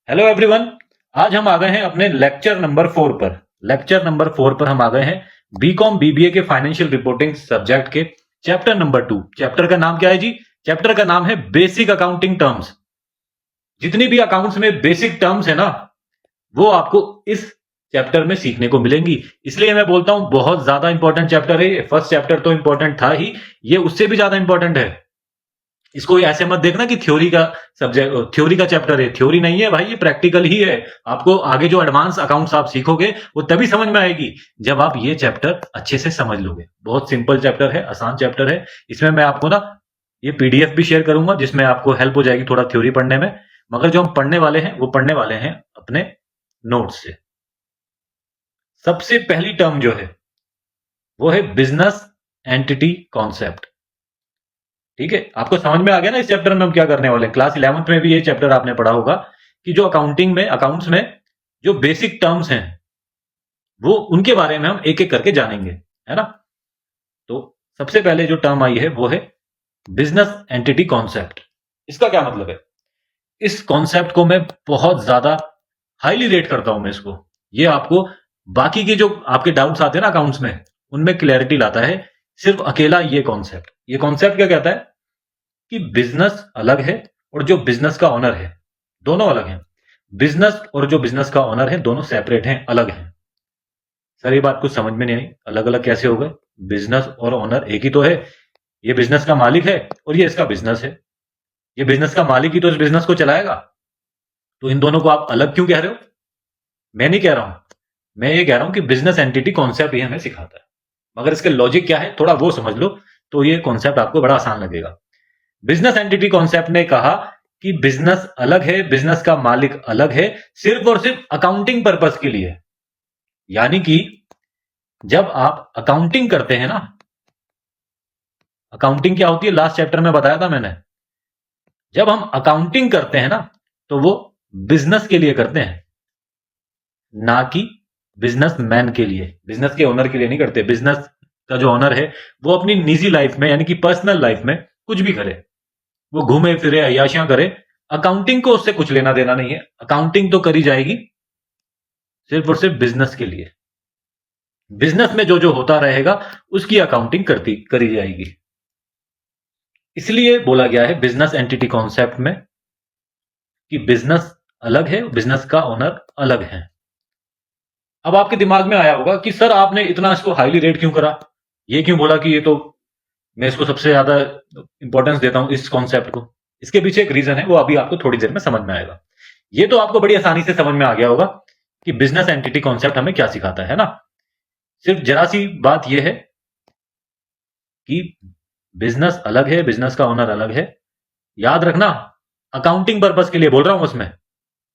Hello everyone. आज हम आ गए हैं अपने लेक्चर नंबर 4 पर। लेक्चर नंबर 4 पर हम आ गए हैं बीकॉम बीबीए के फाइनेंशियल रिपोर्टिंग सब्जेक्ट के चैप्टर नंबर 2। चैप्टर का नाम क्या है जी? चैप्टर का नाम है बेसिक अकाउंटिंग टर्म्स। जितनी भी अकाउंट्स में बेसिक टर्म्स है ना, वो आपको इस चैप्टर में सीखने को मिलेंगी। इसलिए मैं बोलता हूं बहुत ज्यादा इंपॉर्टेंट चैप्टर है ये। फर्स्ट चैप्टर तो इंपॉर्टेंट था ही, ये उससे भी ज्यादा इंपॉर्टेंट है। इसको ऐसे मत देखना कि थ्योरी का सब्जेक्ट, थ्योरी का चैप्टर है। थ्योरी नहीं है भाई, ये प्रैक्टिकल ही है। आपको आगे जो एडवांस अकाउंट्स आप सीखोगे वो तभी समझ में आएगी जब आप ये चैप्टर अच्छे से समझ लोगे। बहुत सिंपल चैप्टर है, आसान चैप्टर है। इसमें मैं आपको ना ये पीडीएफ भी शेयर करूंगा जिसमें आपको हेल्प हो जाएगी थोड़ा थ्योरी पढ़ने में। मगर जो हम पढ़ने वाले हैं वो पढ़ने वाले हैं अपने नोट्स से। सबसे पहली टर्म जो है वो है बिजनेस एंटिटी कॉन्सेप्ट। ठीक है, आपको समझ में आ गया ना इस चैप्टर में हम क्या करने वाले हैं। क्लास 11th में भी ये चैप्टर आपने पढ़ा होगा कि जो अकाउंटिंग में, अकाउंट्स में जो बेसिक टर्म्स हैं वो उनके बारे में हम एक एक करके जानेंगे, है ना। तो सबसे पहले जो टर्म आई है वो है बिजनेस एंटिटी कॉन्सेप्ट। इसका क्या मतलब है? इस कॉन्सेप्ट को मैं बहुत ज्यादा हाईली रेट करता हूं मैं इसको। ये आपको बाकी के जो आपके डाउट्स आते हैं ना अकाउंट्स में, उनमें क्लैरिटी लाता है सिर्फ अकेला ये कॉन्सेप्ट। ये कॉन्सेप्ट क्या कहता है कि बिजनेस अलग है और जो बिजनेस का ओनर है दोनों अलग हैं। बिजनेस और जो बिजनेस का ओनर है दोनों सेपरेट हैं, अलग हैं। सर ये बात कुछ समझ में नहीं आई, अलग अलग कैसे हो गए? बिजनेस और ओनर एक ही तो है। ये बिजनेस का मालिक है और ये इसका बिजनेस है। ये बिजनेस का मालिक ही तो इस बिजनेस को चलाएगा। तो इन दोनों को आप अलग क्यों कह रहे हो? मैं नहीं कह रहा हूं, मैं ये कह रहा हूं कि बिजनेस एंटिटी कॉन्सेप्ट ये हमें सिखाता है। मगर इसके लॉजिक क्या है थोड़ा वो समझ लो तो ये कॉन्सेप्ट आपको बड़ा आसान लगेगा। बिजनेस एंटिटी कॉन्सेप्ट ने कहा कि बिजनेस अलग है, बिजनेस का मालिक अलग है, सिर्फ और सिर्फ अकाउंटिंग पर्पस के लिए। यानी कि जब आप अकाउंटिंग करते हैं ना, अकाउंटिंग क्या होती है लास्ट चैप्टर में बताया था मैंने। जब हम अकाउंटिंग करते हैं ना तो वो बिजनेस के लिए करते हैं, ना कि बिजनेस मैन के लिए, बिजनेस के ओनर के लिए नहीं करते। बिजनेस का जो ओनर है वो अपनी निजी लाइफ में यानी कि पर्सनल लाइफ में कुछ भी करे, वो घूमे फिरे अय्याशियां करे, अकाउंटिंग को उससे कुछ लेना देना नहीं है। अकाउंटिंग तो करी जाएगी सिर्फ और सिर्फ बिजनेस के लिए। बिजनेस में जो जो होता रहेगा उसकी अकाउंटिंग करी जाएगी। इसलिए बोला गया है बिजनेस एंटिटी कॉन्सेप्ट में कि बिजनेस अलग है, बिजनेस का ओनर अलग है। अब आपके दिमाग में आया होगा कि सर आपने इतना इसको हाईली रेट क्यों करा, ये क्यों बोला कि ये तो मैं इसको सबसे ज्यादा इंपॉर्टेंस देता हूं इस कॉन्सेप्ट को। इसके पीछे एक रीजन है, वो अभी आपको थोड़ी देर में समझ में आएगा। ये तो आपको बड़ी आसानी से समझ में आ गया होगा कि बिजनेस एंटिटी कॉन्सेप्ट हमें क्या सिखाता है ना। सिर्फ जरा सी बात यह है कि बिजनेस अलग है, बिजनेस का ओनर अलग है। याद रखना, अकाउंटिंग पर्पस के लिए बोल रहा हूं उसमें।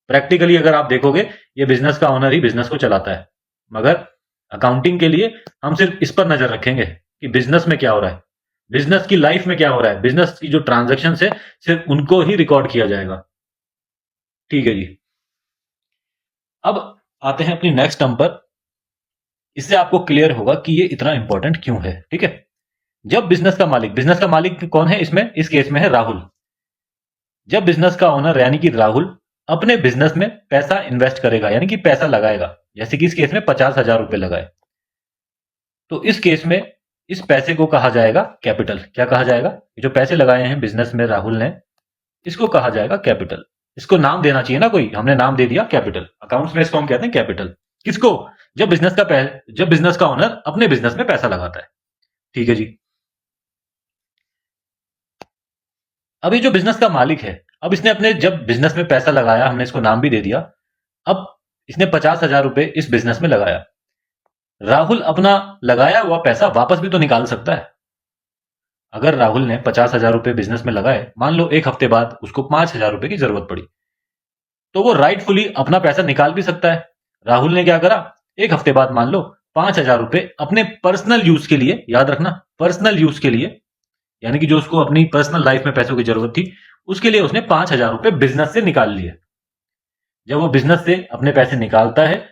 प्रैक्टिकली अगर आप देखोगे ये बिजनेस का ओनर ही बिजनेस को चलाता है। मगर अकाउंटिंग के लिए हम सिर्फ इस पर नजर रखेंगे कि बिजनेस में क्या हो रहा है, बिजनेस की लाइफ में क्या हो रहा है, बिजनेस की जो ट्रांजेक्शन है सिर्फ उनको ही रिकॉर्ड किया जाएगा। ठीक है जी। अब आते हैं अपनी नेक्स्ट टर्म पर। इससे आपको क्लियर होगा कि ये इतना इंपॉर्टेंट क्यों है। ठीक है, जब बिजनेस का मालिक कौन है इसमें, इस केस में है राहुल। जब बिजनेस का ओनर यानी कि राहुल अपने बिजनेस में पैसा इन्वेस्ट करेगा यानी कि पैसा लगाएगा, जैसे कि इस केस में 50,000 रुपए लगाए, तो इस केस में इस पैसे को कहा जाएगा कैपिटल। क्या कहा जाएगा? जो पैसे लगाए हैं बिजनेस में राहुल ने, इसको कहा जाएगा कैपिटल। इसको नाम देना चाहिए ना कोई, हमने नाम दे दिया कैपिटल। अकाउंट्स में इसको हम कहते हैं कैपिटल। किसको? जब बिजनेस का ओनर अपने बिजनेस में पैसा लगाता है। ठीक है जी। अब ये जो बिजनेस का मालिक है, अब इसने अपने जब बिजनेस में पैसा लगाया, हमने इसको नाम भी दे दिया। अब इसने 50,000 रुपए इस बिजनेस में लगाया। राहुल अपना लगाया हुआ पैसा वापस भी तो निकाल सकता है। अगर राहुल ने 50,000 रुपए बिजनेस में लगाए, मान लो एक हफ्ते बाद उसको 5,000 रुपए की जरूरत पड़ी, तो वो राइटफुली अपना पैसा निकाल भी सकता है। राहुल ने क्या करा, एक हफ्ते बाद मान लो 5,000 रुपए अपने पर्सनल यूज के लिए, याद रखना पर्सनल यूज के लिए, यानी कि जो उसको अपनी पर्सनल लाइफ में पैसों की जरूरत थी उसके लिए उसने 5,000 रुपए बिजनेस से निकाल लिए। जब वो बिजनेस से अपने पैसे निकालता है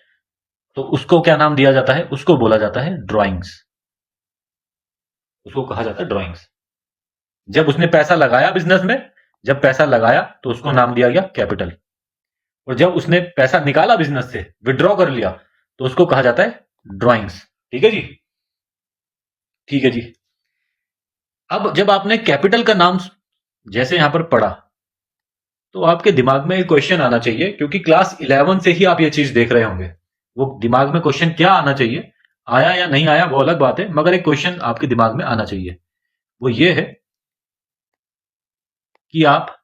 तो उसको क्या नाम दिया जाता है? उसको बोला जाता है ड्रॉइंग्स। उसको कहा जाता है ड्रॉइंग्स। जब उसने पैसा लगाया बिजनेस में, जब पैसा लगाया तो उसको नाम दिया गया कैपिटल। और जब उसने पैसा निकाला बिजनेस से, विड्रॉ कर लिया, तो उसको कहा जाता है ड्रॉइंग्स। ठीक है जी, ठीक है जी। अब जब आपने कैपिटल का नाम जैसे यहां पर पढ़ा, तो आपके दिमाग में एक क्वेश्चन आना चाहिए, क्योंकि क्लास 11 से ही आप ये चीज देख रहे होंगे। वो दिमाग में क्वेश्चन क्या आना चाहिए, आया या नहीं आया वो अलग बात है, मगर एक क्वेश्चन आपके दिमाग में आना चाहिए। वो ये है कि आप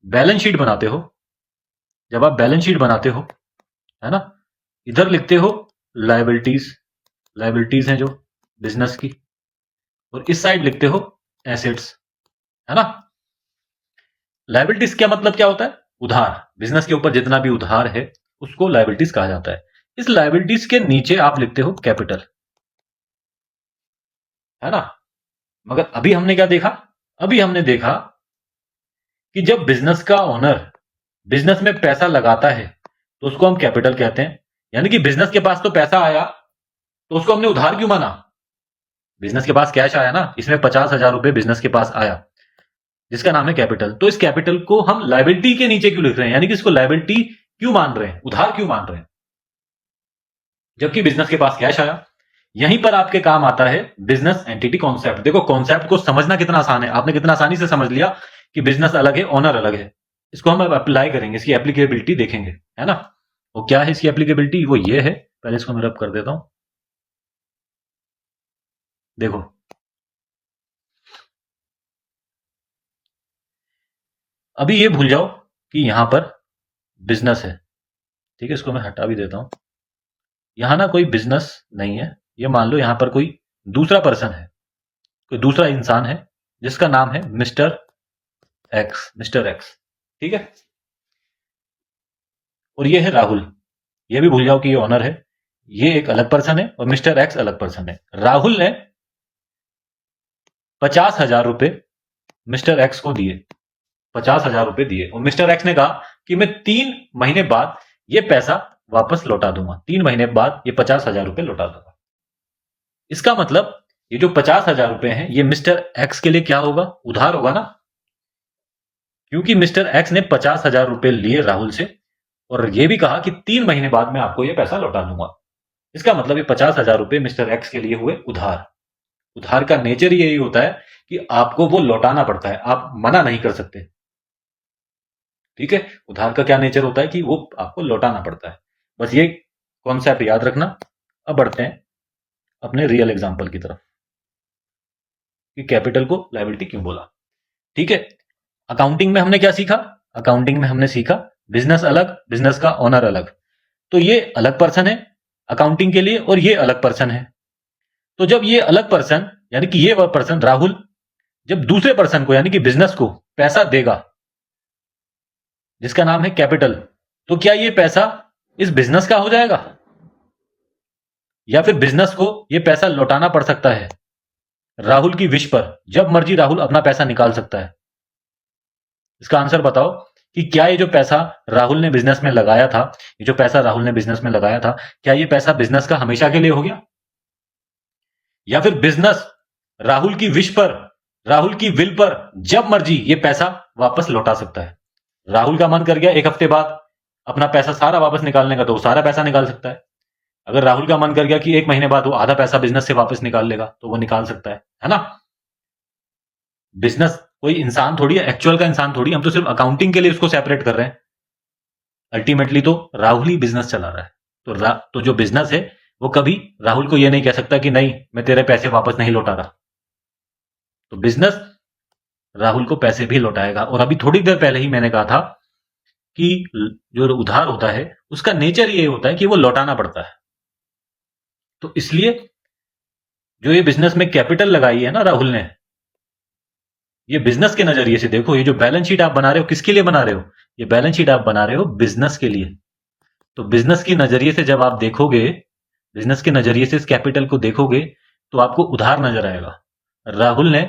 बैलेंस शीट बनाते हो। जब आप बैलेंस शीट बनाते हो, है ना, इधर लिखते हो लायबिलिटीज, लायबिलिटीज हैं जो बिजनेस की, और इस साइड लिखते हो एसेट्स, है ना। लायबिलिटीज क्या मतलब क्या होता है, उधार। बिजनेस के ऊपर जितना भी उधार है उसको लायबिलिटीज कहा जाता है। इस लायबिलिटीज के नीचे आप लिखते हो कैपिटल, है ना। मगर अभी हमने क्या देखा, अभी हमने देखा कि जब बिजनेस का ओनर बिजनेस में पैसा लगाता है तो उसको हम कैपिटल कहते हैं। यानी कि बिजनेस के पास तो पैसा आया, तो उसको हमने उधार क्यों माना। बिजनेस के पास कैश आया ना, इसमें 50,000 रुपए बिजनेस के पास आया, जिसका नाम है कैपिटल। तो इस कैपिटल को हम लायबिलिटी के नीचे क्यों लिख रहे हैं, यानी कि इसको लायबिलिटी क्यों मान रहे हैं, उधार क्यों मान रहे हैं, जबकि बिजनेस के पास कैश आया। यहीं पर आपके काम आता है बिजनेस एंटिटी कॉन्सेप्ट। देखो कॉन्सेप्ट को समझना कितना आसान है, आपने कितना आसानी से समझ लिया कि बिजनेस अलग है, ओनर अलग है। इसको हम अब अप्लाई करेंगे, इसकी एप्लीकेबिलिटी देखेंगे, है ना। वो क्या है इसकी एप्लीकेबिलिटी, वो ये है, पहले इसको मैं रब कर देता हूं। देखो अभी ये भूल जाओ कि यहां पर बिजनेस है, ठीक है, इसको मैं हटा भी देता हूं। यहां ना कोई बिजनेस नहीं है, ये मान लो यहां पर कोई दूसरा पर्सन है, कोई दूसरा इंसान है जिसका नाम है मिस्टर एक्स, मिस्टर एक्स, ठीक है। और ये है राहुल, ये भी भूल जाओ कि ये ऑनर है, ये एक अलग पर्सन है और मिस्टर एक्स अलग पर्सन है। राहुल ने 50,000 रुपए मिस्टर एक्स को दिए, 50,000 रुपए दिए, और मिस्टर एक्स ने कहा कि मैं 3 महीने बाद ये पैसा वापस लौटा दूंगा, 3 महीने बाद ये 50,000 रुपए लौटा दूंगा। इसका मतलब ये जो 50,000 रुपए हैं ये मिस्टर एक्स के लिए क्या होगा, उधार होगा ना, क्योंकि मिस्टर एक्स ने 50,000 रुपए लिए राहुल से और ये भी कहा कि 3 महीने बाद मैं आपको ये पैसा लौटा दूंगा। इसका मतलब ये 50,000 रुपए मिस्टर एक्स के लिए हुए उधार। उधार का नेचर यही होता है कि आपको वो लौटाना पड़ता है, आप मना नहीं कर सकते, ठीक है। उधार का क्या नेचर होता है कि वो आपको लौटाना पड़ता है, बस ये कॉन्सेप्ट याद रखना। अब बढ़ते हैं अपने रियल एग्जांपल की तरफ कि कैपिटल को लायबिलिटी क्यों बोला, ठीक है। अकाउंटिंग में हमने क्या सीखा, अकाउंटिंग में हमने सीखा बिजनेस अलग, बिजनेस का ओनर अलग। तो ये अलग पर्सन है अकाउंटिंग के लिए और ये अलग पर्सन है। तो जब ये अलग पर्सन यानी कि ये पर्सन राहुल जब दूसरे पर्सन को यानी कि बिजनेस को पैसा देगा जिसका नाम है कैपिटल, तो क्या ये पैसा इस बिजनेस का हो जाएगा या फिर बिजनेस को ये पैसा लौटाना पड़ सकता है राहुल की विश पर, जब मर्जी राहुल अपना पैसा निकाल सकता है। इसका आंसर बताओ कि क्या ये जो पैसा राहुल ने बिजनेस में लगाया था, ये जो पैसा राहुल ने बिजनेस में लगाया था, क्या ये पैसा बिजनेस का हमेशा के लिए हो गया, या फिर बिजनेस राहुल की विश पर, राहुल की विल पर जब मर्जी ये पैसा वापस लौटा सकता है। राहुल का मन कर गया 1 हफ्ते बाद अपना पैसा सारा वापस निकालने का, तो वो सारा पैसा निकाल सकता है। अगर राहुल का मन कर गया कि 1 महीने बाद वो आधा पैसा बिजनेस से वापस निकाल लेगा, तो वो निकाल सकता है ना। बिजनेस कोई इंसान थोड़ी है, एक्चुअल का इंसान थोड़ी, हम तो सिर्फ अकाउंटिंग के लिए उसको सेपरेट कर रहे हैं। अल्टीमेटली तो राहुल ही बिजनेस चला रहा है। तो जो बिजनेस है वो कभी राहुल को ये नहीं कह सकता कि नहीं मैं तेरे पैसे वापस नहीं लौटा रहा। तो बिजनेस राहुल को पैसे भी लौटाएगा। और अभी थोड़ी देर पहले ही मैंने कहा था कि जो उधार होता है उसका नेचर ये होता है कि वो लौटाना पड़ता है। तो इसलिए जो ये बिजनेस में कैपिटल लगाई है ना राहुल ने, ये बिजनेस के नजरिए से देखो, ये जो बैलेंस शीट आप बना रहे हो किसके लिए बना रहे हो, ये बैलेंस शीट आप बना रहे हो बिजनेस के लिए। तो बिजनेस के नजरिए से जब आप देखोगे, बिजनेस के नजरिए से इस कैपिटल को देखोगे तो आपको उधार नजर आएगा। राहुल ने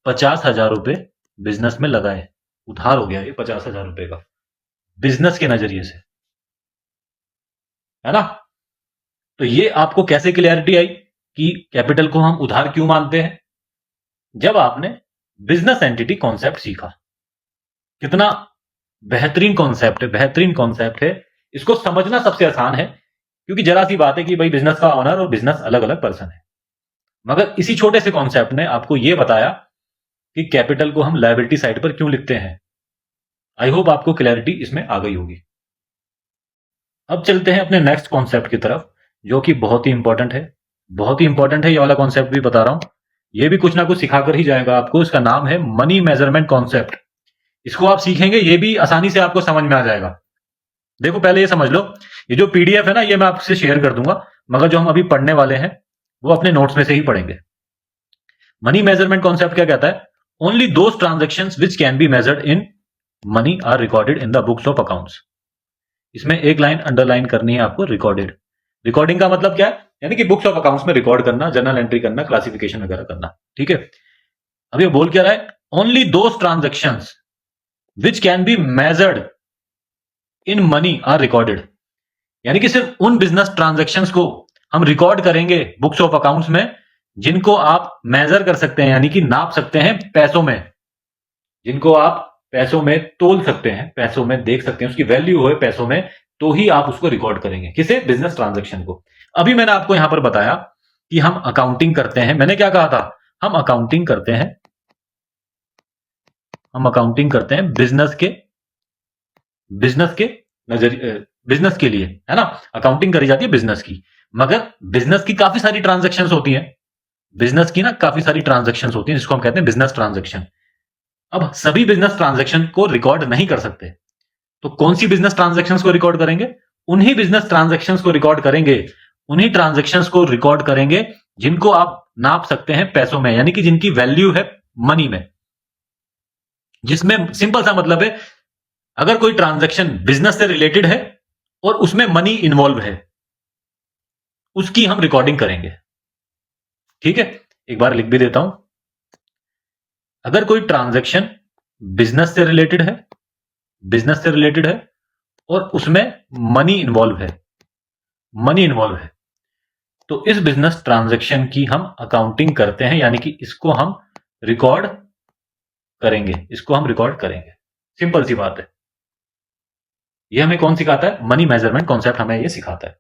50,000 रुपए बिजनेस में लगाए, उधार हो गया ये 50,000 रुपए का बिजनेस के नजरिए से, है ना। तो ये आपको कैसे क्लैरिटी आई कि कैपिटल को हम उधार क्यों मानते हैं, जब आपने बिजनेस एंटिटी कॉन्सेप्ट सीखा। कितना बेहतरीन कॉन्सेप्ट है, बेहतरीन कॉन्सेप्ट है। इसको समझना सबसे आसान है, क्योंकि जरा सी बात है कि भाई बिजनेस का ऑनर और बिजनेस अलग अलग पर्सन है। मगर इसी छोटे से कॉन्सेप्ट ने आपको यह बताया कि कैपिटल को हम लायबिलिटी साइड पर क्यों लिखते हैं। आई होप आपको क्लैरिटी इसमें आ गई होगी। अब चलते हैं अपने नेक्स्ट कॉन्सेप्ट की तरफ, जो कि बहुत ही इंपॉर्टेंट है। बहुत ही इंपॉर्टेंट है ये वाला कॉन्सेप्ट भी बता रहा हूं, ये भी कुछ ना कुछ सिखाकर ही जाएगा आपको। इसका नाम है मनी मेजरमेंट कॉन्सेप्ट। इसको आप सीखेंगे, ये भी आसानी से आपको समझ में आ जाएगा। देखो पहले ये समझ लो, ये जो पीडीएफ है ना, ये मैं आपसे शेयर कर दूंगा, मगर जो हम अभी पढ़ने वाले हैं वो अपने नोट्स में से ही पढ़ेंगे। मनी मेजरमेंट कॉन्सेप्ट क्या कहता है? Only those transactions which can be measured in money are recorded in the books of accounts. इसमें एक लाइन अंडरलाइन करनी है आपको, रिकॉर्डेड। रिकॉर्डिंग का मतलब क्या है? यानी कि बुक्स ऑफ अकाउंट्स में रिकॉर्ड करना, जर्नल एंट्री करना, क्लासिफिकेशन वगैरह करना। ठीक है, अब ये बोल क्या रहा है? Only those transactions which can be measured in money are recorded. यानी कि सिर्फ उन बिजनेस ट्रांजेक्शंस को हम रिकॉर्ड करेंगे बुक्स ऑफ अकाउंट्स में जिनको आप मेजर कर सकते हैं, यानी कि नाप सकते हैं पैसों में, जिनको आप पैसों में तोल सकते हैं, पैसों में देख सकते हैं, उसकी वैल्यू हो पैसों में, तो ही आप उसको रिकॉर्ड करेंगे। किसे? बिजनेस ट्रांजेक्शन को। अभी मैंने आपको यहां पर बताया कि हम अकाउंटिंग करते हैं। मैंने क्या कहा था? हम अकाउंटिंग करते हैं, हम अकाउंटिंग करते हैं बिजनेस के नजरिए, बिजनेस के लिए, है ना। अकाउंटिंग करी जाती है बिजनेस की, मगर बिजनेस की काफी सारी ट्रांजेक्शन्स होती हैं। बिजनेस की ना काफी सारी ट्रांजेक्शन्स होती हैं, जिसको हम कहते हैं बिजनेस ट्रांजेक्शन। अब सभी बिजनेस ट्रांजेक्शन को रिकॉर्ड नहीं कर सकते, तो कौन सी बिजनेस ट्रांजेक्शन्स को रिकॉर्ड करेंगे? उन्हीं बिजनेस ट्रांजेक्शन्स को रिकॉर्ड करेंगे, उन्हीं ट्रांजेक्शन्स को रिकॉर्ड करेंगे जिनको आप नाप सकते हैं पैसों में, यानी कि जिनकी वैल्यू है मनी में। जिसमें सिंपल सा मतलब है, अगर कोई ट्रांजैक्शन बिजनेस से रिलेटेड है और उसमें मनी इन्वॉल्व है, उसकी हम रिकॉर्डिंग करेंगे। ठीक है, एक बार लिख भी देता हूं। अगर कोई ट्रांजैक्शन बिजनेस से रिलेटेड है, बिजनेस से रिलेटेड है और उसमें मनी इन्वॉल्व है, मनी इन्वॉल्व है, तो इस बिजनेस ट्रांजैक्शन की हम अकाउंटिंग करते हैं, यानी कि इसको हम रिकॉर्ड करेंगे, इसको हम रिकॉर्ड करेंगे। सिंपल सी बात है। ये हमें कौन सिखाता है? मनी मेजरमेंट कॉन्सेप्ट हमें ये सिखाता है।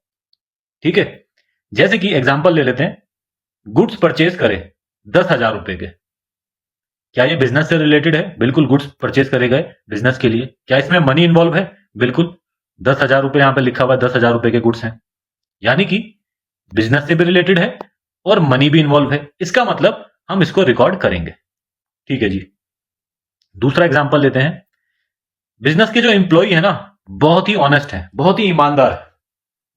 ठीक है, जैसे कि एग्जांपल ले लेते हैं, गुड्स परचेज करे 10,000 रुपए के। क्या ये बिजनेस से रिलेटेड है? बिल्कुल, गुड्स परचेज करे गए बिजनेस के लिए। क्या इसमें मनी इन्वॉल्व है? बिल्कुल, 10,000 रुपए यहां पर लिखा हुआ है, 10,000 रुपए के गुड्स हैं, यानी कि बिजनेस से भी रिलेटेड है और मनी भी इन्वॉल्व है। इसका मतलब हम इसको रिकॉर्ड करेंगे। ठीक है जी, दूसरा एग्जाम्पल लेते हैं। बिजनेस के जो एम्प्लॉय है ना, बहुत ही ऑनेस्ट है, बहुत ही ईमानदार है।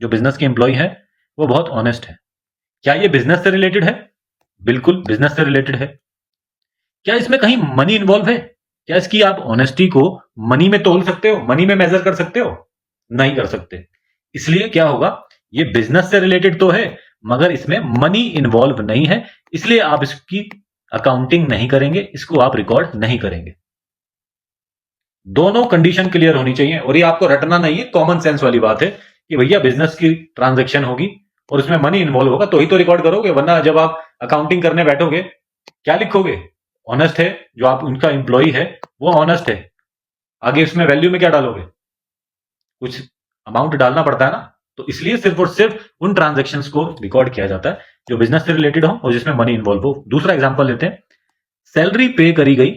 जो बिजनेस के एम्प्लॉय है वो बहुत ऑनेस्ट है। क्या ये बिजनेस से रिलेटेड है? बिल्कुल, बिजनेस से रिलेटेड है। क्या इसमें कहीं मनी इन्वॉल्व है? क्या इसकी आप ऑनेस्टी को मनी में तोल सकते हो, मनी में मेजर कर सकते हो? नहीं कर सकते। इसलिए क्या होगा, ये बिजनेस से रिलेटेड तो है मगर इसमें मनी इन्वॉल्व नहीं है, इसलिए आप इसकी अकाउंटिंग नहीं करेंगे, इसको आप रिकॉर्ड नहीं करेंगे। दोनों कंडीशन क्लियर होनी चाहिए, और ये आपको रटना नहीं है, कॉमन सेंस वाली बात है कि भैया बिजनेस की ट्रांजैक्शन होगी और उसमें मनी इन्वॉल्व होगा तो ही तो रिकॉर्ड करोगे, वरना जब आप अकाउंटिंग करने बैठोगे क्या लिखोगे? ऑनेस्ट है, जो आप उनका एम्प्लॉय है वो ऑनेस्ट है, आगे उसमें वैल्यू में क्या डालोगे? कुछ अमाउंट डालना पड़ता है ना। तो इसलिए सिर्फ और सिर्फ उन ट्रांजेक्शन्स को रिकॉर्ड किया जाता है जो बिजनेस से रिलेटेड हो और जिसमें मनी इन्वॉल्व हो। दूसरा एग्जाम्पल लेते हैं। सैलरी पे करी गई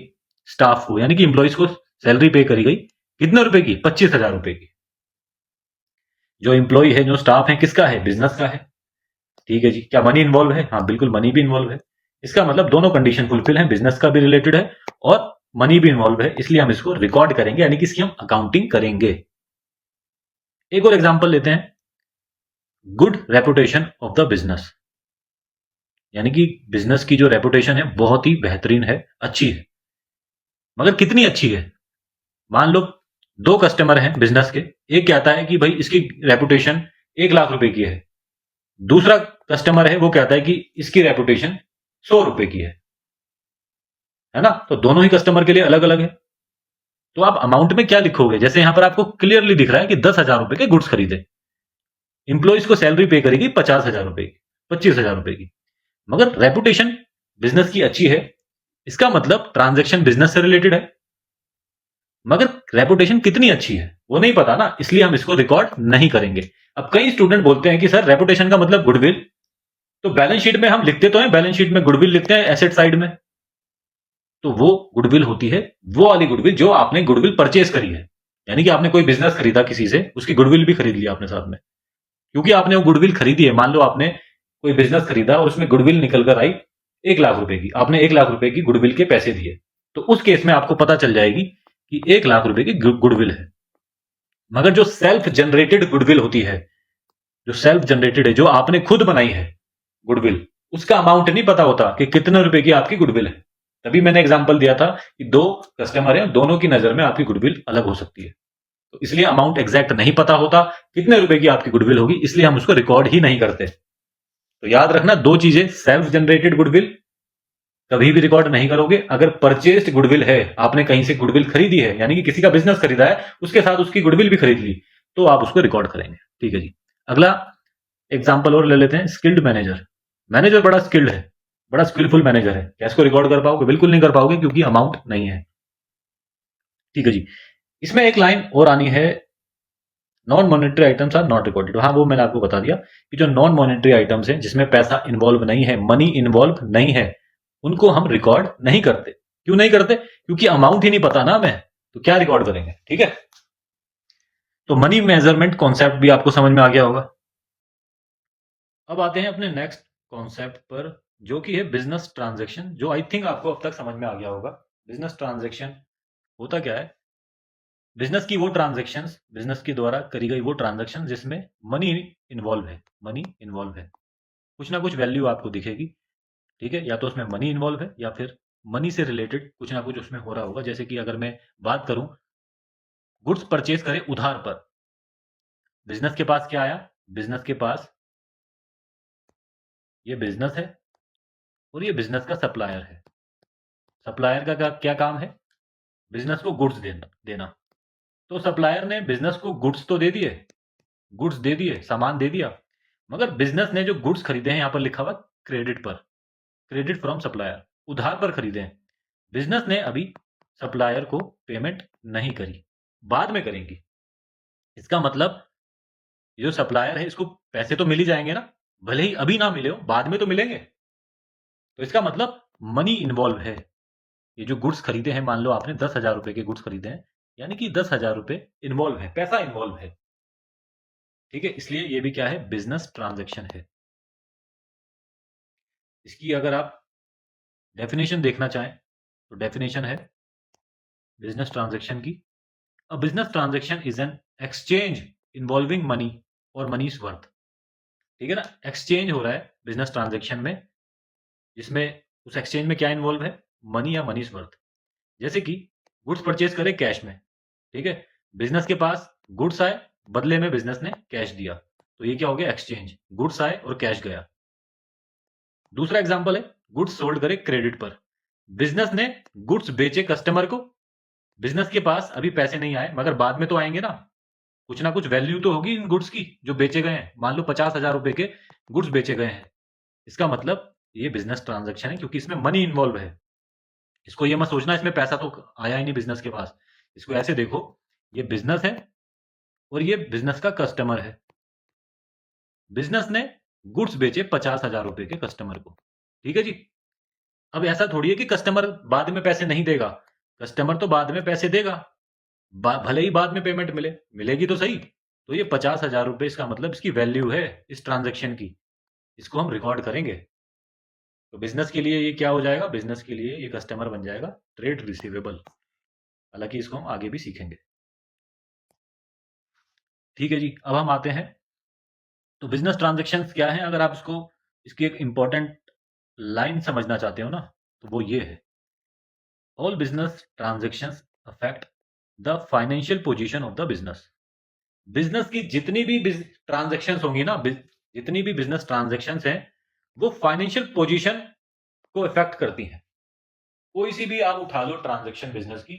स्टाफ को, यानी कि इंप्लॉइज को सैलरी पे करी गई, कितने रुपए की? 25,000 रुपए की। जो इंप्लॉय है, जो स्टाफ है, किसका है? बिजनेस का है। ठीक है जी, क्या मनी इन्वॉल्व है? हाँ बिल्कुल, मनी भी इन्वॉल्व है। इसका मतलब दोनों कंडीशन फुलफिल है, बिजनेस का भी रिलेटेड है और मनी भी इन्वॉल्व है, इसलिए हम इसको रिकॉर्ड करेंगे, यानी कि इसकी हम अकाउंटिंग करेंगे। एक और एग्जांपल लेते हैं। Good reputation of the business, यानी कि बिजनेस की जो रेपुटेशन है बहुत ही बेहतरीन है, अच्छी है। मगर कितनी अच्छी है? मान लो 2 कस्टमर हैं बिजनेस के, एक कहता है कि भाई इसकी रेपुटेशन 1 लाख रुपए की है, दूसरा कस्टमर है वो कहता है कि इसकी रेपुटेशन 100 रुपए की है ना। तो दोनों ही कस्टमर के लिए अलग अलग है। तो आप अमाउंट में क्या लिखोगे? जैसे यहां पर आपको क्लियरली दिख रहा है कि 10,000 रुपए के गुड्स खरीदे, इंप्लॉइज को सैलरी पे करेगी 50,000 रुपए की, 25,000 रुपए की, मगर रेपुटेशन बिजनेस की अच्छी है। इसका मतलब ट्रांजैक्शन बिजनेस से रिलेटेड है, मगर रेपुटेशन कितनी अच्छी है वो नहीं पता ना, इसलिए हम इसको रिकॉर्ड नहीं करेंगे। अब कई स्टूडेंट बोलते हैं कि सर रेपुटेशन का मतलब गुडविल, तो बैलेंस शीट में हम लिखते तो हैं, बैलेंस शीट में गुडविल लिखते हैं एसेट साइड में, तो वो गुडविल होती है वो वाली गुडविल जो आपने गुडविल परचेज करी है, यानी कि आपने कोई बिजनेस खरीदा किसी से, उसकी गुडविल भी खरीद लिया आपने साथ में, क्योंकि आपने वो गुडविल खरीदी है। मान लो आपने कोई बिजनेस खरीदा और उसमें गुडविल निकल कर आई 1 लाख रुपए की, आपने 1 लाख रुपए की गुडविल के पैसे दिए, तो उस केस में आपको पता चल जाएगी कि 1 लाख रुपए की गुडविल है। मगर जो सेल्फ जनरेटेड गुडविल होती है, जो सेल्फ जनरेटेड है, जो आपने खुद बनाई है गुडविल, उसका अमाउंट नहीं पता होता कि कितने रुपए की आपकी गुडविल है। तभी मैंने एग्जांपल दिया था कि 2 कस्टमर हैं, दोनों की नजर में आपकी गुडविल अलग हो सकती है, तो इसलिए अमाउंट एग्जैक्ट नहीं पता होता कितने रुपए की आपकी गुडविल होगी, इसलिए हम उसको रिकॉर्ड ही नहीं करते। तो याद रखना 2 चीजें, सेल्फ जनरेटेड गुडविल कभी भी रिकॉर्ड नहीं करोगे। अगर परचेस्ड गुडविल है, आपने कहीं से गुडविल खरीदी है, यानी कि किसी का बिजनेस खरीदा है, उसके साथ उसकी गुडविल भी खरीद ली, तो आप उसको रिकॉर्ड करेंगे। ठीक है जी। अगला एग्जाम्पल और ले लेते हैं, स्किल्ड मैनेजर। मैनेजर बड़ा स्किल्ड है, बड़ा स्किलफुल मैनेजर है, क्या इसको रिकॉर्ड कर पाओगे? बिल्कुल नहीं कर पाओगे, क्योंकि अमाउंट नहीं है। ठीक है जी। इसमें एक लाइन और आनी है, non monetary items are not recorded. हाँ, वो मैंने आपको बता दिया कि जो नॉन मॉनेटरी आइटम्स हैं, जिसमें पैसा इन्वॉल्व नहीं है, मनी इन्वॉल्व नहीं है, उनको हम रिकॉर्ड नहीं करते। क्यों नहीं करते? क्योंकि अमाउंट ही नहीं पता ना हमें, तो क्या रिकॉर्ड करेंगे। ठीक है, तो मनी मेजरमेंट कॉन्सेप्ट भी आपको समझ में आ गया होगा। अब आते हैं अपने नेक्स्ट कॉन्सेप्ट पर, जो कि है बिजनेस ट्रांजैक्शन, जो आई थिंक आपको अब तक समझ में आ गया होगा। बिजनेस ट्रांजैक्शन होता क्या है? बिजनेस की वो ट्रांजैक्शंस, बिजनेस के द्वारा करी गई वो ट्रांजैक्शन जिसमें मनी इन्वॉल्व है, मनी इन्वॉल्व है, कुछ ना कुछ वैल्यू आपको दिखेगी। ठीक है, या तो उसमें मनी इन्वॉल्व है, या फिर मनी से रिलेटेड कुछ ना कुछ उसमें हो रहा होगा। जैसे कि अगर मैं बात करूं, गुड्स परचेज करें उधार पर, बिजनेस के पास क्या आया? बिजनेस के पास ये बिजनेस है और ये बिजनेस का सप्लायर है। सप्लायर का क्या काम है? बिजनेस को गुड्स देना। तो सप्लायर ने बिजनेस को गुड्स तो दे दिए, गुड्स दे दिए, सामान दे दिया, मगर बिजनेस ने जो गुड्स खरीदे हैं, यहां पर लिखा हुआ क्रेडिट पर, क्रेडिट फ्रॉम सप्लायर, उधार पर खरीदे हैं। बिजनेस ने अभी सप्लायर को पेमेंट नहीं करी, बाद में करेंगी। इसका मतलब जो सप्लायर है, इसको पैसे तो मिल ही जाएंगे ना, भले ही अभी ना मिले हो, बाद में तो मिलेंगे। तो इसका मतलब मनी इन्वॉल्व है। ये जो गुड्स खरीदे हैं, मान लो आपने 10,000 रुपए के गुड्स खरीदे हैं, यानी कि 10,000 रुपए इन्वॉल्व है, पैसा इन्वॉल्व है। ठीक है, इसलिए ये भी क्या है? बिजनेस ट्रांजैक्शन है। इसकी अगर आप डेफिनेशन देखना चाहें तो डेफिनेशन है बिजनेस ट्रांजैक्शन की, a business transaction is an exchange involving money और मनीज वर्थ। ठीक है ना, एक्सचेंज हो रहा है बिजनेस ट्रांजैक्शन में, जिसमें उस एक्सचेंज में क्या इन्वॉल्व है? मनी या मनीज वर्थ। जैसे कि गुड्स परचेज करे कैश में, ठीक है, बिजनेस के पास गुड्स आए, बदले में बिजनेस ने कैश दिया, तो ये क्या हो गया? एक्सचेंज, गुड्स आए और कैश गया। दूसरा एग्जांपल है, गुड्स सोल्ड करे क्रेडिट पर, बिजनेस ने गुड्स बेचे कस्टमर को, बिजनेस के पास अभी पैसे नहीं आए, मगर बाद में तो आएंगे ना कुछ वैल्यू तो होगी इन गुड्स की जो बेचे गए हैं। मान लो 50,000 रुपए के गुड्स बेचे गए हैं, इसका मतलब ये बिजनेस ट्रांजैक्शन है, क्योंकि इसमें मनी इन्वॉल्व है। इसको ये मत सोचना इसमें पैसा तो आया ही नहीं बिजनेस के पास, इसको ऐसे देखो, ये बिजनेस है और ये बिजनेस का कस्टमर है। बिजनेस ने गुड्स बेचे 50,000 रुपए के कस्टमर को। ठीक है जी। अब ऐसा थोड़ी है कि कस्टमर बाद में पैसे नहीं देगा, कस्टमर तो बाद में पैसे देगा, भले ही बाद में पेमेंट मिलेगी तो सही। तो ये 50,000 रुपए, इसका मतलब इसकी वैल्यू है इस ट्रांजैक्शन की, इसको हम रिकॉर्ड करेंगे। तो बिजनेस के लिए ये क्या हो जाएगा? बिजनेस के लिए ये कस्टमर बन जाएगा ट्रेड रिसीवेबल। हालांकि इसको हम आगे भी सीखेंगे। ठीक है जी। अब हम आते हैं, तो बिजनेस ट्रांजैक्शन क्या है? अगर आप इसकी एक इंपॉर्टेंट लाइन समझना चाहते हो ना, तो वो ये है, all business transaction affect the financial position of the business. Business की जितनी भी ट्रांजैक्शंस होंगी ना, जितनी भी बिजनेस ट्रांजैक्शंस हैं, वो फाइनेंशियल पोजीशन को इफेक्ट करती हैं। कोई सी भी आप उठा लो ट्रांजैक्शन बिजनेस की,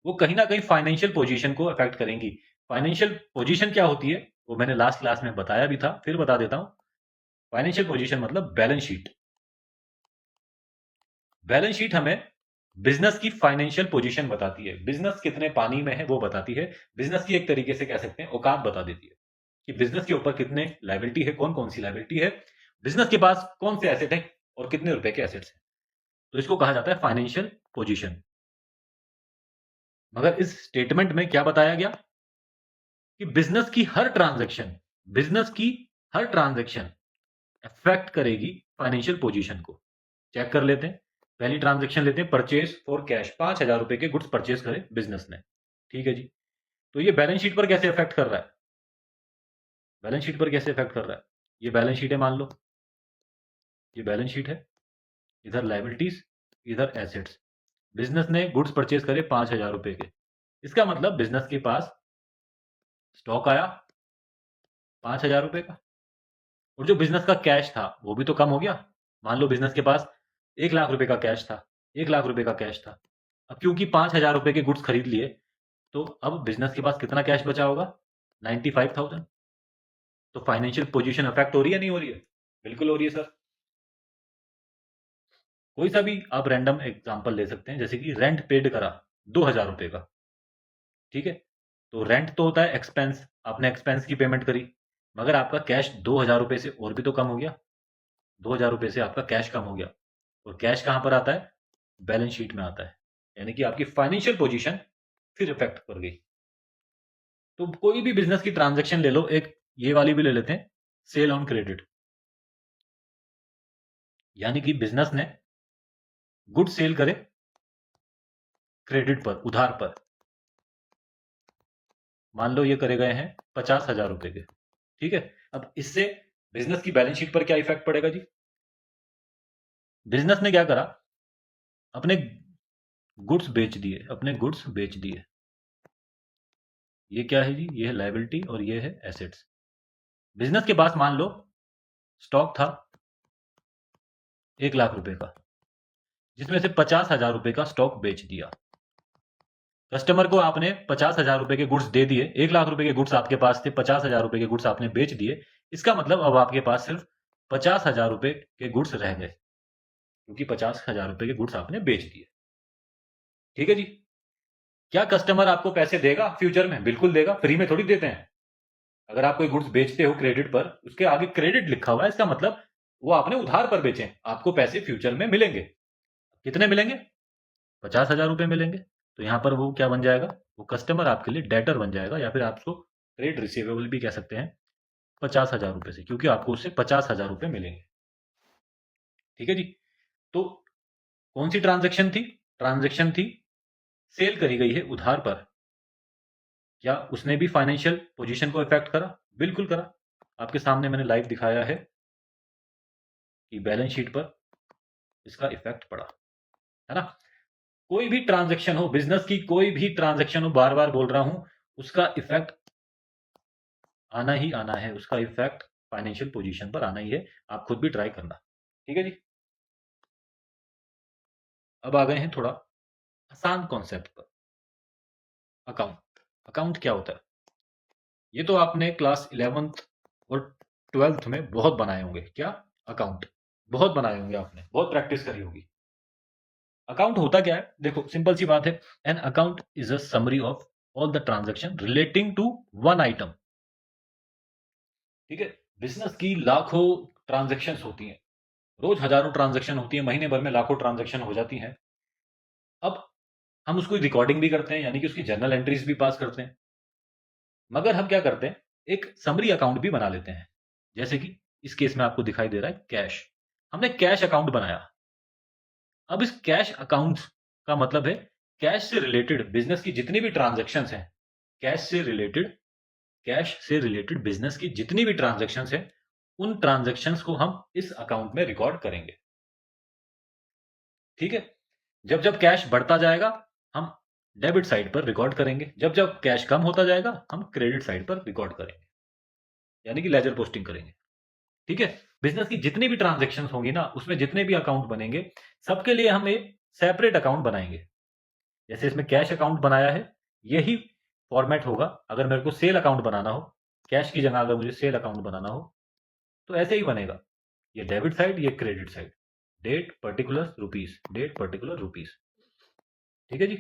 वो कहीं ना कहीं फाइनेंशियल पोजीशन को इफेक्ट करेंगी। फाइनेंशियल पोजीशन क्या होती है वो मैंने लास्ट क्लास में बताया भी था, फिर बता देता हूं। फाइनेंशियल पोजीशन मतलब बैलेंस शीट। बैलेंस शीट हमें बिजनेस की फाइनेंशियल पोजीशन बताती है, बिजनेस कितने पानी में है वो बताती है, बिजनेस की एक तरीके से कह सकते हैं औकात बता देती है कि बिजनेस के ऊपर कितने लायबिलिटी है, कौन कौन सी लायबिलिटी है, बिजनेस के पास कौन से एसेट है और कितने रुपए के एसेट्स हैं। तो इसको कहा जाता है फाइनेंशियल पोजीशन। मगर इस स्टेटमेंट में क्या बताया गया कि बिजनेस की हर ट्रांजैक्शन अफेक्ट करेगी फाइनेंशियल पोजीशन को। चेक कर लेते हैं। पहली ट्रांजैक्शन लेते हैं, परचेज फॉर कैश, 5,000 रुपए के गुड्स परचेज करे बिजनेस ने। ठीक है जी। तो ये बैलेंस शीट पर कैसे अफेक्ट कर रहा है? बैलेंस शीट पर कैसे अफेक्ट कर रहा है? ये बैलेंस शीट है, मान लो ये बैलेंस शीट है, इधर लाइबिलिटीज, इधर एसेट्स। बिजनेस ने गुड्स परचेज करे 5,000 रुपए के। इसका मतलब बिजनेस के पास स्टॉक आया 5,000 रुपए का, और जो बिजनेस का कैश था वो भी तो कम हो गया। मान लो बिजनेस के पास 1,00,000 रुपए का कैश था, 1,00,000 रुपए का कैश था। अब क्योंकि 5,000 रुपए के गुड्स खरीद लिए, तो अब बिजनेस के पास कितना कैश बचा होगा? 95,000। तो फाइनेंशियल पोजीशन अफेक्ट हो रही है, नहीं हो रही है? बिल्कुल हो रही है सर। कोई सा भी आप रैंडम एग्जांपल ले सकते हैं, जैसे कि रेंट पेड करा 2,000 रुपए का। ठीक है, तो रेंट तो होता है एक्सपेंस, आपने एक्सपेंस की पेमेंट करी, मगर आपका कैश 2,000 रुपए से और भी तो कम हो गया। 2,000 रुपए से आपका कैश कम हो गया, और कैश कहां पर आता है? बैलेंस शीट में आता है। यानी कि आपकी फाइनेंशियल पोजीशन फिर इफेक्ट कर गई। तो कोई भी बिजनेस की ट्रांजैक्शन ले लो, एक ये वाली भी ले लेते हैं, सेल ऑन क्रेडिट। यानी कि बिजनेस ने गुड सेल करे क्रेडिट पर, उधार पर। मान लो ये करे गए हैं 50,000 रुपए के। ठीक है, अब इससे बिजनेस की बैलेंस शीट पर क्या इफेक्ट पड़ेगा जी? बिजनेस ने क्या करा? अपने गुड्स बेच दिए, अपने गुड्स बेच दिए। ये क्या है जी? ये है लायबिलिटी और ये है एसेट्स। बिजनेस के पास मान लो स्टॉक था 1,00,000 रुपए का, जिसमें से 50,000 रुपए का स्टॉक बेच दिया। कस्टमर को आपने 50,000 रुपए के गुड्स दे दिए, 1,00,000 रुपए के गुड्स आपके पास थे, 50,000 रुपए के गुड्स आपने बेच दिए। इसका मतलब अब आपके पास सिर्फ 50,000 रुपए के गुड्स रह गए, क्योंकि 50,000 रुपए के गुड्स आपने बेच दिए। ठीक है जी। क्या कस्टमर आपको पैसे देगा फ्यूचर में? बिल्कुल देगा, फ्री में थोड़ी देते हैं। अगर आप कोई गुड्स बेचते हो क्रेडिट पर, उसके आगे क्रेडिट लिखा हुआ है, इसका मतलब वो आपने उधार पर बेचे, आपको पैसे फ्यूचर में मिलेंगे। कितने मिलेंगे? 50,000 रुपए मिलेंगे। तो यहां पर वो क्या बन जाएगा? वो कस्टमर आपके लिए डेटर बन जाएगा, या फिर आप उसको ट्रेड रिसीवेबल भी कह सकते हैं 50,000 रुपए से, क्योंकि आपको उससे 50,000 रुपए मिलेंगे। ठीक है जी। तो कौन सी ट्रांजेक्शन थी? ट्रांजेक्शन थी सेल करी गई है उधार पर। क्या उसने भी फाइनेंशियल पोजीशन को इफेक्ट करा? बिल्कुल करा। आपके सामने मैंने लाइव दिखाया है कि बैलेंस शीट पर इसका इफेक्ट पड़ा, है ना। कोई भी ट्रांजैक्शन हो, बिजनेस की कोई भी ट्रांजैक्शन हो, बार बार बोल रहा हूं, उसका इफेक्ट आना ही आना है, उसका इफेक्ट फाइनेंशियल पोजीशन पर आना ही है। आप खुद भी ट्राई करना। ठीक है जी। अब आ गए हैं थोड़ा आसान कॉन्सेप्ट पर। अकाउंट। अकाउंट क्या होता है? ये तो आपने क्लास 11th और 12th में बहुत बनाए होंगे। क्या? अकाउंट बहुत बनाए होंगे आपने, बहुत प्रैक्टिस करी होगी। अकाउंट होता क्या है? देखो सिंपल सी बात है, an account is a summary of all the transaction relating to one item. ठीक है, बिजनेस की लाखों ट्रांजैक्शंस होती हैं, रोज हजारों ट्रांजैक्शन होती है, महीने भर में लाखों ट्रांजैक्शन हो जाती हैं। अब हम उसको रिकॉर्डिंग भी करते हैं, यानी कि उसकी जर्नल एंट्रीज भी पास करते हैं। मगर हम क्या करते हैं, एक समरी अकाउंट भी बना लेते हैं। जैसे कि इस केस में आपको दिखाई दे रहा है कैश, हमने कैश अकाउंट बनाया। अब इस कैश अकाउंट का मतलब है कैश से रिलेटेड बिजनेस की जितनी भी ट्रांजैक्शंस हैं, कैश से रिलेटेड, कैश से रिलेटेड बिजनेस की जितनी भी ट्रांजैक्शंस हैं, उन ट्रांजैक्शंस को हम इस अकाउंट में रिकॉर्ड करेंगे। ठीक है, जब जब कैश बढ़ता जाएगा हम डेबिट साइड पर रिकॉर्ड करेंगे, जब जब कैश कम होता जाएगा हम क्रेडिट साइड पर रिकॉर्ड करेंगे, यानी कि लेजर पोस्टिंग करेंगे। ठीक है, बिजनेस की जितनी भी ट्रांजैक्शन होंगी ना, उसमें जितने भी अकाउंट बनेंगे, सबके लिए हम एक सेपरेट अकाउंट बनाएंगे। जैसे इसमें कैश अकाउंट बनाया है, यही फॉर्मेट होगा अगर मेरे को सेल अकाउंट बनाना हो। कैश की जगह अगर मुझे सेल अकाउंट बनाना हो तो ऐसे ही बनेगा। ये डेबिट साइड, ये credit side, date particular rupees, date particular rupees. ठीक है जी।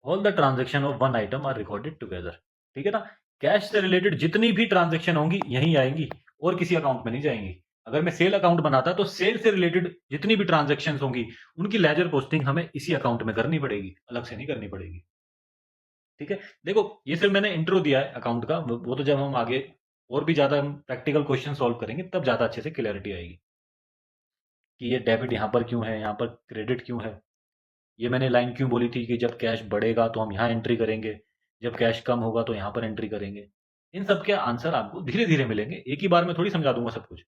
All the transaction of one item are recorded together. ठीक है ना। कैश से रिलेटेड जितनी भी ट्रांजेक्शन होंगी यहीं आएंगी और किसी अकाउंट में नहीं जाएंगी। अगर मैं सेल अकाउंट बनाता तो सेल से रिलेटेड जितनी भी ट्रांजेक्शन होंगी उनकी लेजर पोस्टिंग हमें इसी अकाउंट में करनी पड़ेगी, अलग से नहीं करनी पड़ेगी। ठीक है। देखो ये सिर्फ मैंने इंट्रो दिया है अकाउंट का, वो तो जब हम आगे और भी ज्यादा हम प्रैक्टिकल क्वेश्चन सॉल्व करेंगे तब ज्यादा अच्छे से क्लैरिटी आएगी कि ये डेबिट यहाँ पर क्यों है, यहाँ पर क्रेडिट क्यों है। ये मैंने लाइन क्यों बोली थी कि जब कैश बढ़ेगा तो हम यहाँ एंट्री करेंगे, जब कैश कम होगा तो यहाँ पर एंट्री करेंगे। इन सब के आंसर आपको धीरे धीरे मिलेंगे, एक ही बार में थोड़ी समझा दूंगा सब कुछ,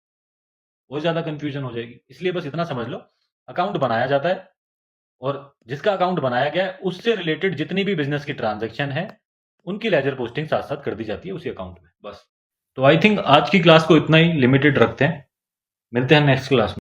बहुत ज्यादा कंफ्यूजन हो जाएगी। इसलिए बस इतना समझ लो, अकाउंट बनाया जाता है और जिसका अकाउंट बनाया गया है उससे रिलेटेड जितनी भी बिजनेस की ट्रांजेक्शन है उनकी लेजर पोस्टिंग साथ साथ कर दी जाती है उसी अकाउंट में, बस। तो आई थिंक आज की क्लास को इतना ही लिमिटेड रखते हैं, मिलते हैं नेक्स्ट क्लास में।